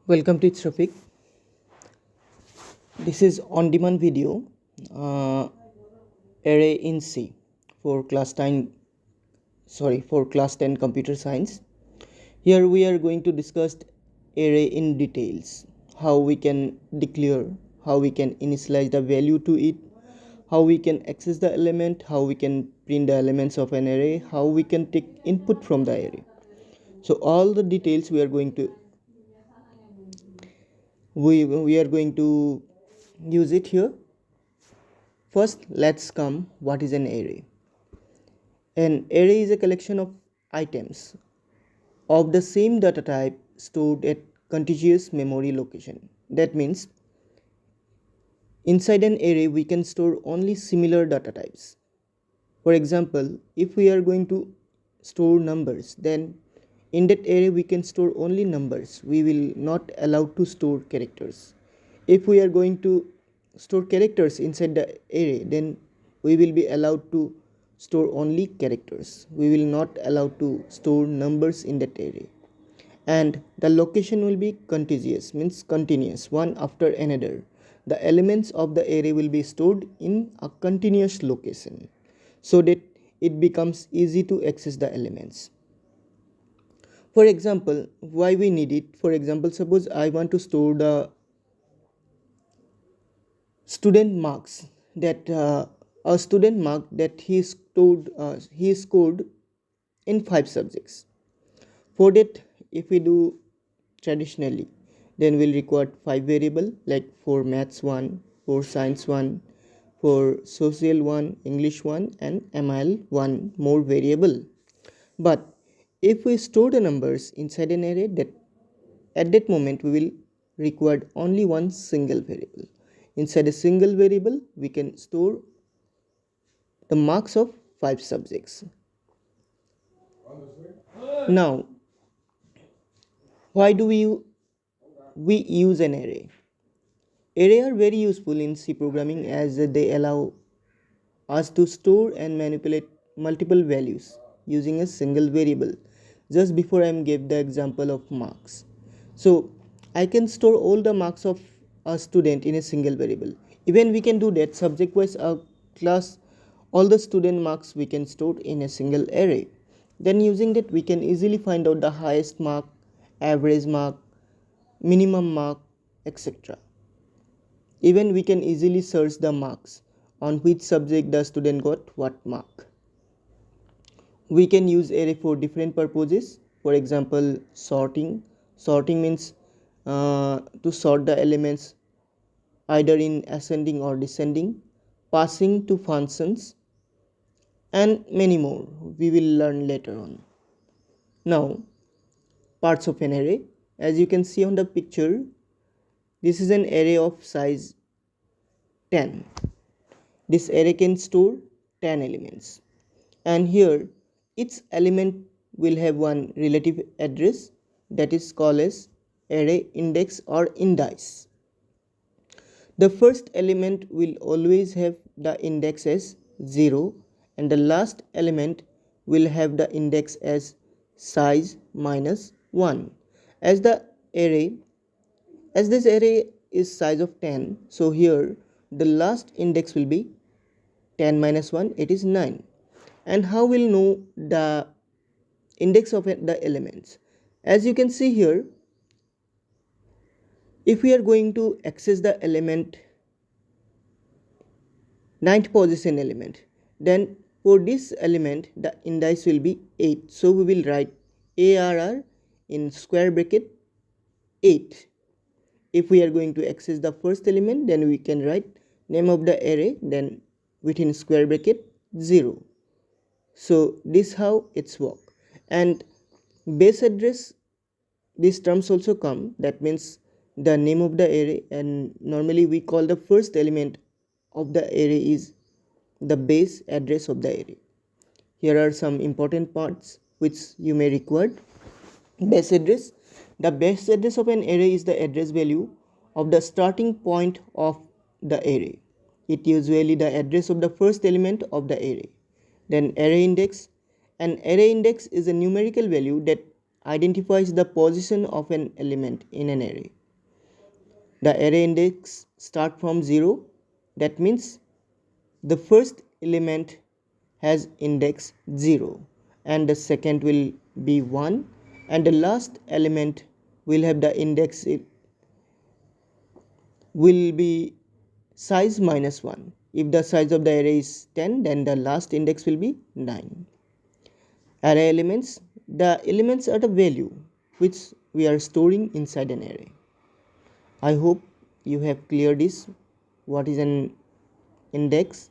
Welcome to ItzRafiq. This is on-demand video array in C for class 10 computer science. Here we are going to discuss array in details, how we can declare, how we can initialize the value to it, how we can access the element, how we can print the elements of an array, how we can take input from the array. So all the details we are going to use it here. First, let's come what is an array. An array is a collection of items of the same data type stored at contiguous memory location. That means inside an array we can store only similar data types. For example, if we are going to store numbers, then in that array we can store only numbers. We will not allow to store characters. If we are going to store characters inside the array, then we will be allowed to store only characters. We will not allow to store numbers in that array. And the location will be contiguous, means continuous, one after another. The elements of the array will be stored in a continuous location so that it becomes easy to access the elements. For example, why we need it? For example, suppose I want to store the student marks that a student mark that he scored in 5 subjects. For that, if we do traditionally, then we'll require 5 variable like for maths 1, for science 1, for social 1, English 1, and ML 1 more variable. But if we store the numbers inside an array, that at that moment we will require only one single variable. Inside a single variable we can store the marks of 5 subjects. Now, why do we use an array? Arrays are very useful in C programming as they allow us to store and manipulate multiple values using a single variable. Just before I gave the example of marks. So I can store all the marks of a student in a single variable. Even we can do that subject wise class, all the student marks we can store in a single array. Then using that we can easily find out the highest mark, average mark, minimum mark, etc. Even we can easily search the marks on which subject the student got what mark. We can use array for different purposes. For example, sorting. Sorting means to sort the elements either in ascending or descending, passing to functions, and many more we will learn later on. Now, parts of an array. As you can see on the picture, this is an array of size 10. This array can store 10 elements, and here each element will have one relative address that is called as array index or indice. The first element will always have the index as 0 and the last element will have the index as size minus 1. As this array is size of 10, so here the last index will be 10 minus 1, it is 9. And how we'll know the index of the elements? As you can see here, if we are going to access the element 9th position element, then for this element the index will be 8. So we will write ARR in square bracket 8. If we are going to access the first element, then we can write name of the array, then within square bracket 0. So this how it's work. And base address, these terms also come, that means the name of the array, and normally we call the first element of the array is the base address of the array. Here are some important parts which you may require. Base address. The base address of an array is the address value of the starting point of the array. It usually the address of the first element of the array. Then array index. An array index is a numerical value that identifies the position of an element in an array. the array index start from 0. That means the first element has index 0 and the second will be 1 and the last element will have the index will be size minus 1. If the size of the array is 10, then the last index will be 9. Array elements, the elements are the value which we are storing inside an array. I hope you have cleared this, what is an index,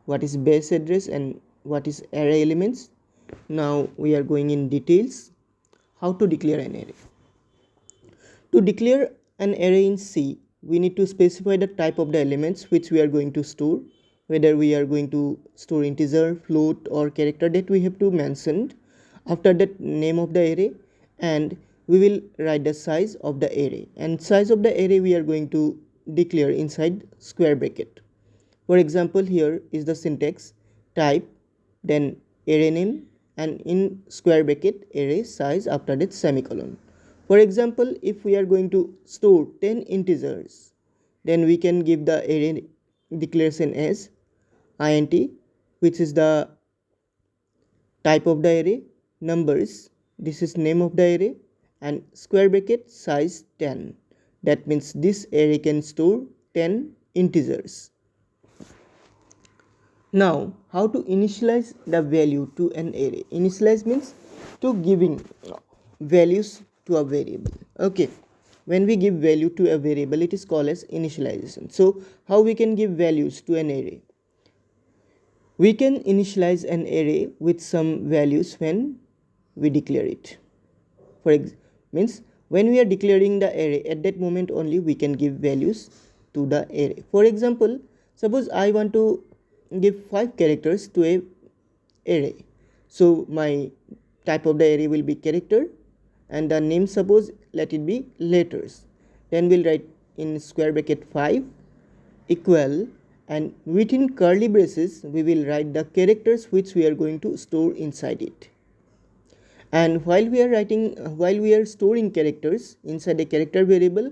what is base address and what is array elements. Now we are going in details how to declare an array. To declare an array in C, we need to specify the type of the elements which we are going to store, whether we are going to store integer, float or character, that we have to mention. After that, name of the array, and we will write the size of the array, and size of the array we are going to declare inside square bracket. For example, here is the syntax: type, then array name, and in square bracket array size, after that semicolon. For example, if we are going to store 10 integers, then we can give the array declaration as int, which is the type of the array, numbers, this is name of the array, and square bracket size 10. That means this array can store 10 integers. Now, how to initialize the value to an array? Initialize means to giving values to a variable. Okay, when we give value to a variable, it is called as initialization. So how we can give values to an array? We can initialize an array with some values when we declare it. Means when we are declaring the array, at that moment only we can give values to the array. For example, suppose I want to give 5 characters to a array. So my type of the array will be character, and the name, suppose let it be letters. Then we'll write in square bracket 5 equal, and within curly braces we will write the characters which we are going to store inside it. And while we are storing characters inside a character variable,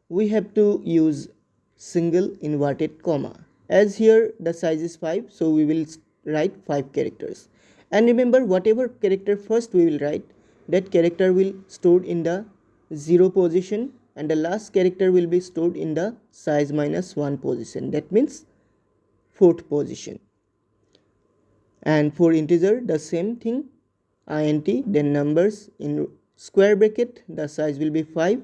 we have to use single inverted comma. As here the size is 5, so we will write 5 characters. And remember, whatever character first we will write, that character will stored in the 0 position, and the last character will be stored in the size minus 1 position. That means 4th position. And for integer, the same thing, int, then numbers in square bracket, the size will be 5,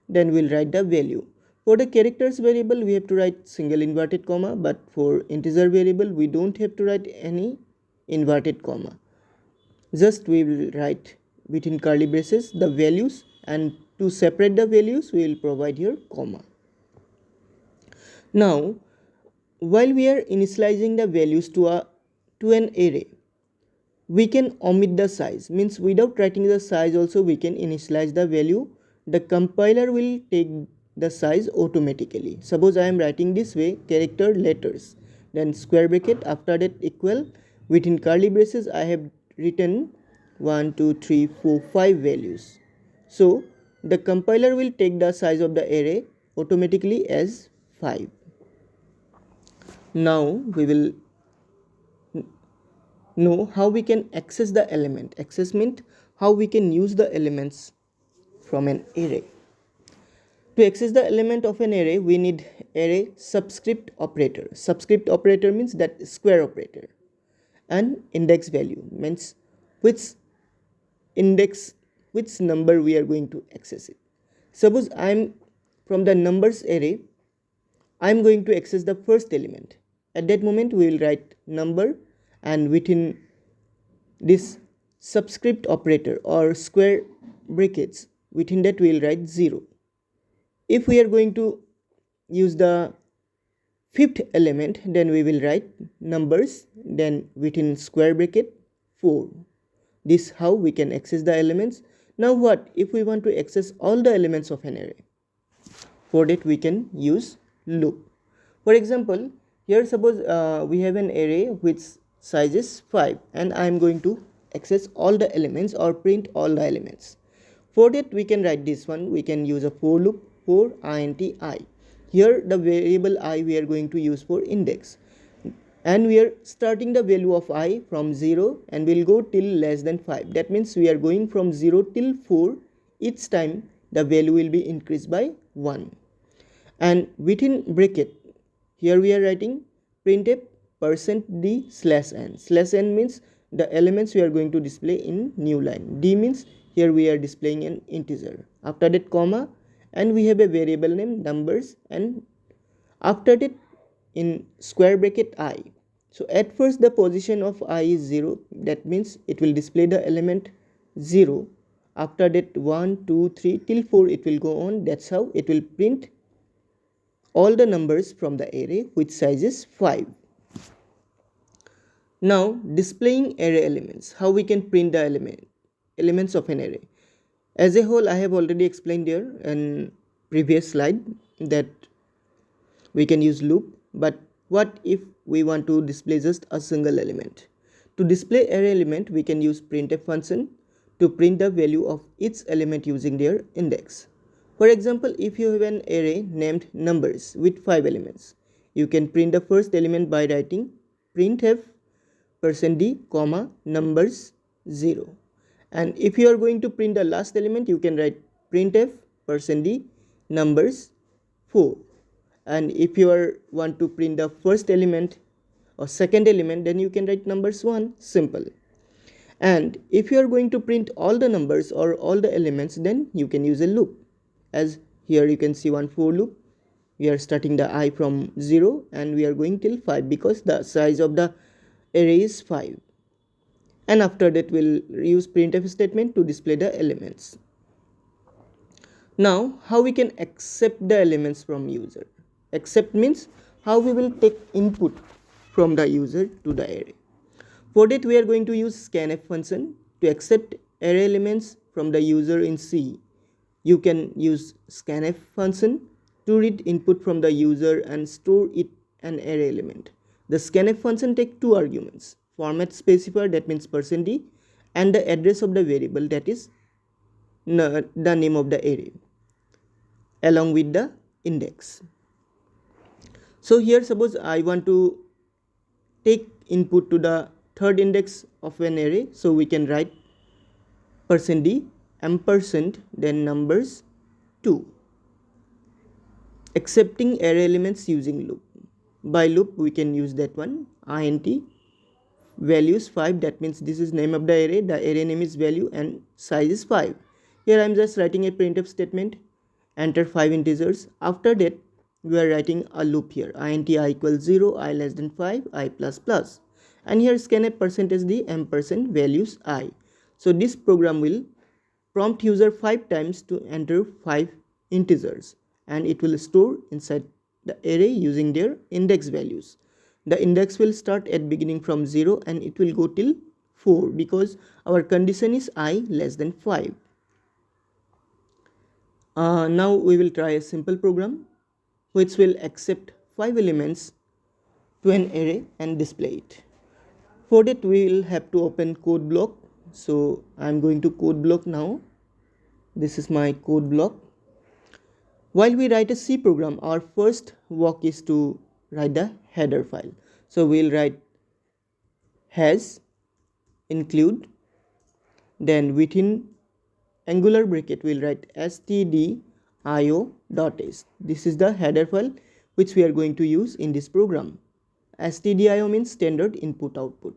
then we'll write the value. For the characters variable, we have to write single inverted comma, but for integer variable, we don't have to write any inverted comma. Just we will write between curly braces the values, and to separate the values, we will provide here comma. Now, while we are initializing the values to an array, we can omit the size. Means without writing the size also we can initialize the value. The compiler will take the size automatically. Suppose I am writing this way: character letters, then square bracket, after that equal, within curly braces I have written 1 2 3 4 5 values. So the compiler will take the size of the array automatically as 5. Now we will know how we can access the element. Access means how we can use the elements from an array. To access the element of an array, we need array subscript operator. Subscript operator means that square operator. And index value means which number we are going to access it. Suppose I am from the numbers array, I am going to access the first element. At that moment we will write number, and within this subscript operator or square brackets, within that we will write 0. If we are going to use the 5th element, then we will write numbers, then within square bracket 4. This is how we can access the elements. Now what if we want to access all the elements of an array? For that we can use loop. For example, here suppose we have an array which size is 5, and I am going to access all the elements or print all the elements. For that we can write this one, we can use a for loop. 4 int I. Here the variable I we are going to use for index, and we are starting the value of I from 0 and will go till less than 5. That means we are going from 0 till 4. Each time the value will be increased by 1. And within bracket, here we are writing printf %d/n. /n means the elements we are going to display in new line. D means here we are displaying an integer. After that comma, and we have a variable name numbers, and after that in square bracket I. So at first the position of I is 0. That means it will display the element 0. After that 1, 2, 3 till 4 it will go on. That's how it will print all the numbers from the array which size is 5. Now displaying array elements. How we can print the elements of an array. As a whole, I have already explained here in previous slide that we can use loop, but what if we want to display just a single element? To display array element, we can use printf function to print the value of each element using their index. For example, if you have an array named numbers with 5 elements, you can print the first element by writing printf %d, numbers 0. And if you are going to print the last element, you can write printf %d numbers 4. And if you want to print the first element or second element, then you can write numbers 1. Simple. And if you are going to print all the numbers or all the elements, then you can use a loop. As here you can see one for loop. We are starting the I from 0 and we are going till 5 because the size of the array is 5. And after that we'll use printf statement to display the elements. Now how we can accept the elements from user. Accept means how we will take input from the user to the array. For that we are going to use scanf function to accept array elements from the user in C. You can use scanf function to read input from the user and store it an array element. The scanf function takes two arguments, format specifier that means %d and the address of the variable that is the name of the array along with the index. So here suppose I want to take input to the third index of an array, so we can write %d ampersand then numbers 2. Accepting array elements using loop. By loop we can use that one int values 5, that means this is name of the array name is value and size is 5. Here I am just writing a printf statement, enter 5 integers. After that we are writing a loop here int I equals 0, I less than 5, I plus plus, and here scanf %d ampersand values I. So this program will prompt user 5 times to enter 5 integers and it will store inside the array using their index values. The index will start at beginning from 0 and it will go till 4 because our condition is I less than 5. Now we will try a simple program which will accept 5 elements to an array and display it. For that we will have to open code block. So I am going to code block now. This is my code block. While we write a C program, our first work is to write the header file. So we will write has include, then within angular bracket we will write stdio.h. This is the header file which we are going to use in this program. stdio means standard input output.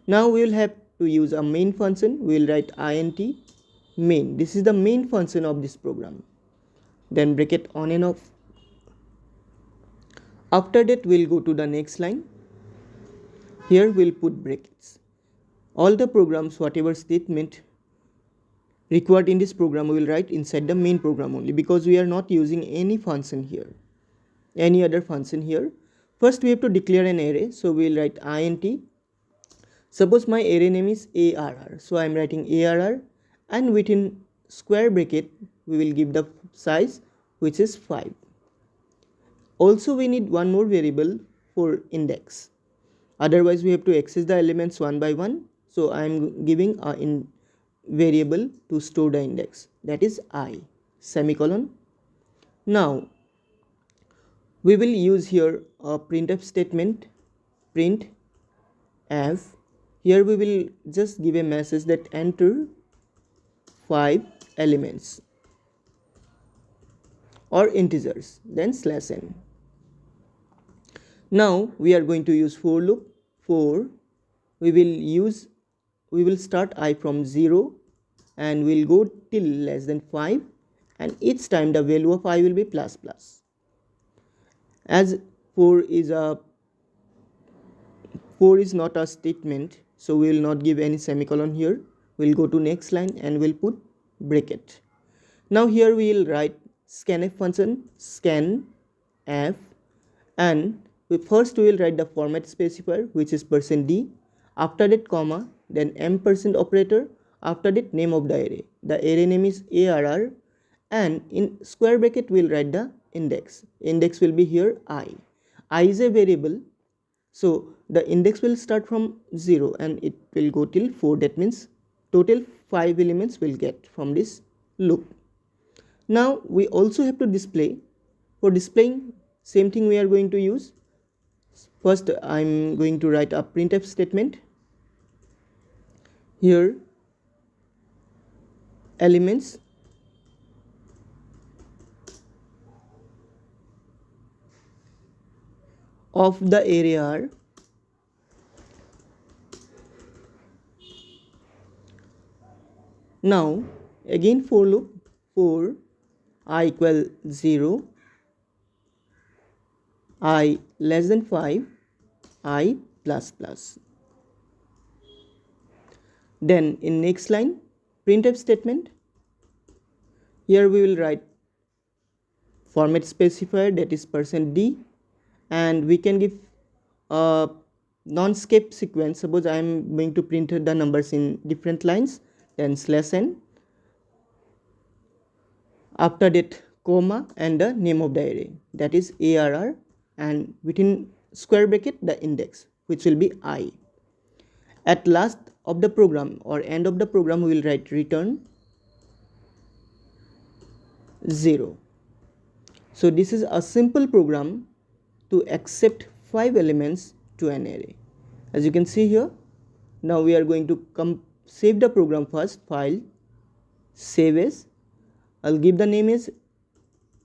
Now we will have to use a main function. We will write int main. This is the main function of this program. Then bracket on and off. After that we will go to the next line. Here we will put brackets. All the programs, whatever statement required in this program, we will write inside the main program only because we are not using any function here, any other function here. First we have to declare an array. So we will write int. Suppose my array name is arr. So I am writing arr, and within square bracket we will give the size which is 5. Also we need one more variable for index. Otherwise we have to access the elements one by one. So I am giving a variable to store the index, that is I, semicolon. Now we will use here a printf statement, print f. Here we will just give a message that enter 5 elements or integers, then /n. Now we are going to use for loop. For we will start I from 0 and we'll go till less than 5, and each time the value of I will be plus plus. As 4 is not a statement, so we will not give any semicolon here. We'll go to next line and we'll put bracket. Now here we will write scanf function, scan f, and first we will write the format specifier, which is %d, after that comma, then ampersand operator, after that name of the array. The array name is arr, and in square bracket we will write the index. Index will be here I is a variable, so the index will start from 0 and it will go till 4. That means total 5 elements will get from this loop. Now we also have to display. For displaying, same thing we are going to use. First I am going to write a printf statement. Here elements of the array are now again for loop, for I equal 0, I less than 5, I plus plus. Then in next line printf statement, here we will write format specifier, that is %d, and we can give a non-skip sequence. Suppose I am going to print the numbers in different lines, then /n, after that comma and the name of the array, that is arr, and within square bracket the index, which will be I. At last of the program or end of the program we will write return 0. So this is a simple program to accept 5 elements to an array. As you can see here, now we are going to save the program first. File, save as, I'll give the name as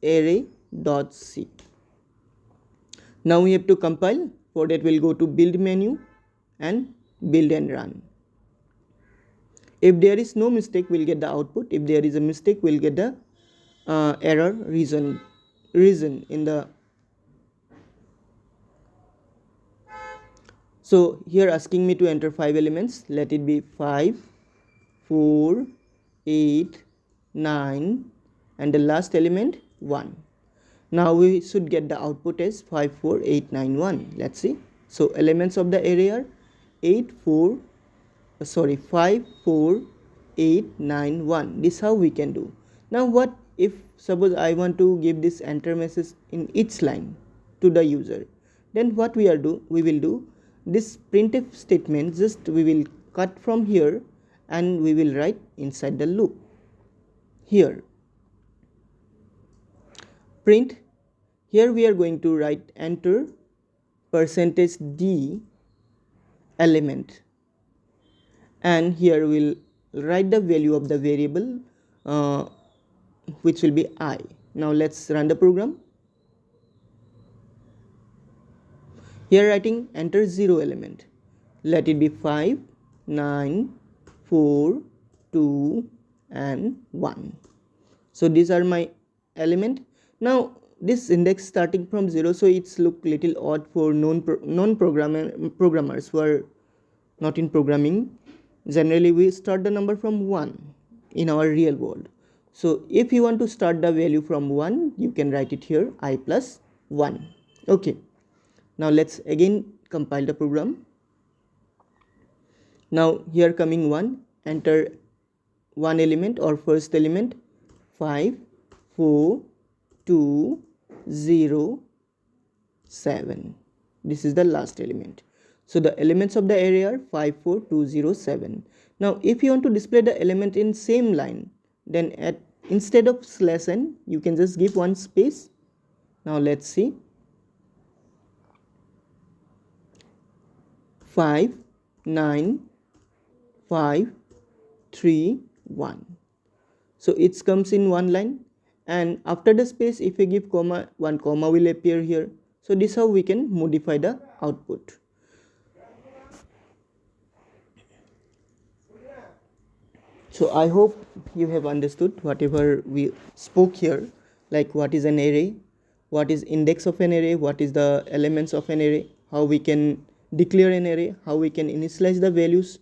array.c. Now we have to compile. For that we'll go to build menu and build and run. If there is no mistake, we'll get the output. If there is a mistake, we'll get the error reason in the. So here asking me to enter 5 elements. Let it be 5, 4, 8, 9, and the last element 1. Now we should get the output as 5, 4, 8, 9, 1. Let's see. So elements of the array are 5, 4, 8, 9, 1. This is how we can do. Now what if suppose I want to give this enter message in each line to the user? Then what we will do this printf statement, just we will cut from here and we will write inside the loop. Here print, here we are going to write enter %d element, and here we'll write the value of the variable which will be I. Now let's run the program. Here writing enter 0 element. Let it be 5, 9, 4, 2 and 1. So these are my element. Now this index starting from 0, so it's look little odd for non-programmers who are not in programming. Generally we start the number from 1 in our real world. So if you want to start the value from 1, you can write it here I plus 1. Okay. Now let's again compile the program. Now here coming 1, enter 1 element or first element 5, 4, 2, 0, 7. This is the last element. So the elements of the array are 5, 4, 2, 0, 7. Now if you want to display the element in same line, then at instead of /n you can just give one space. Now let's see. 5 9 5 3 1. So it comes in one line, and after the space if we give comma, one comma will appear here. So this is how we can modify the output. So I hope you have understood whatever we spoke here, like what is an array, what is index of an array, what is the elements of an array, how we can declare an array, how we can initialize the values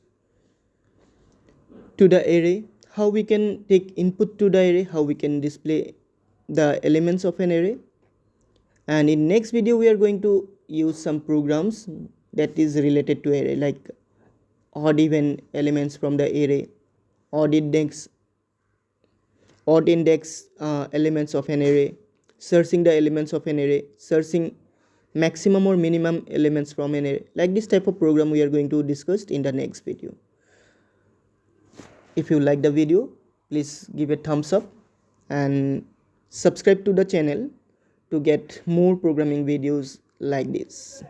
to the array, how we can take input to the array, how we can display the elements of an array. And in next video we are going to use some programs that is related to array, like odd even elements from the array, odd index elements of an array, searching the elements of an array, searching maximum or minimum elements from an array. Like this type of program we are going to discuss in the next video. If you like the video, please give a thumbs up and subscribe to the channel to get more programming videos like this.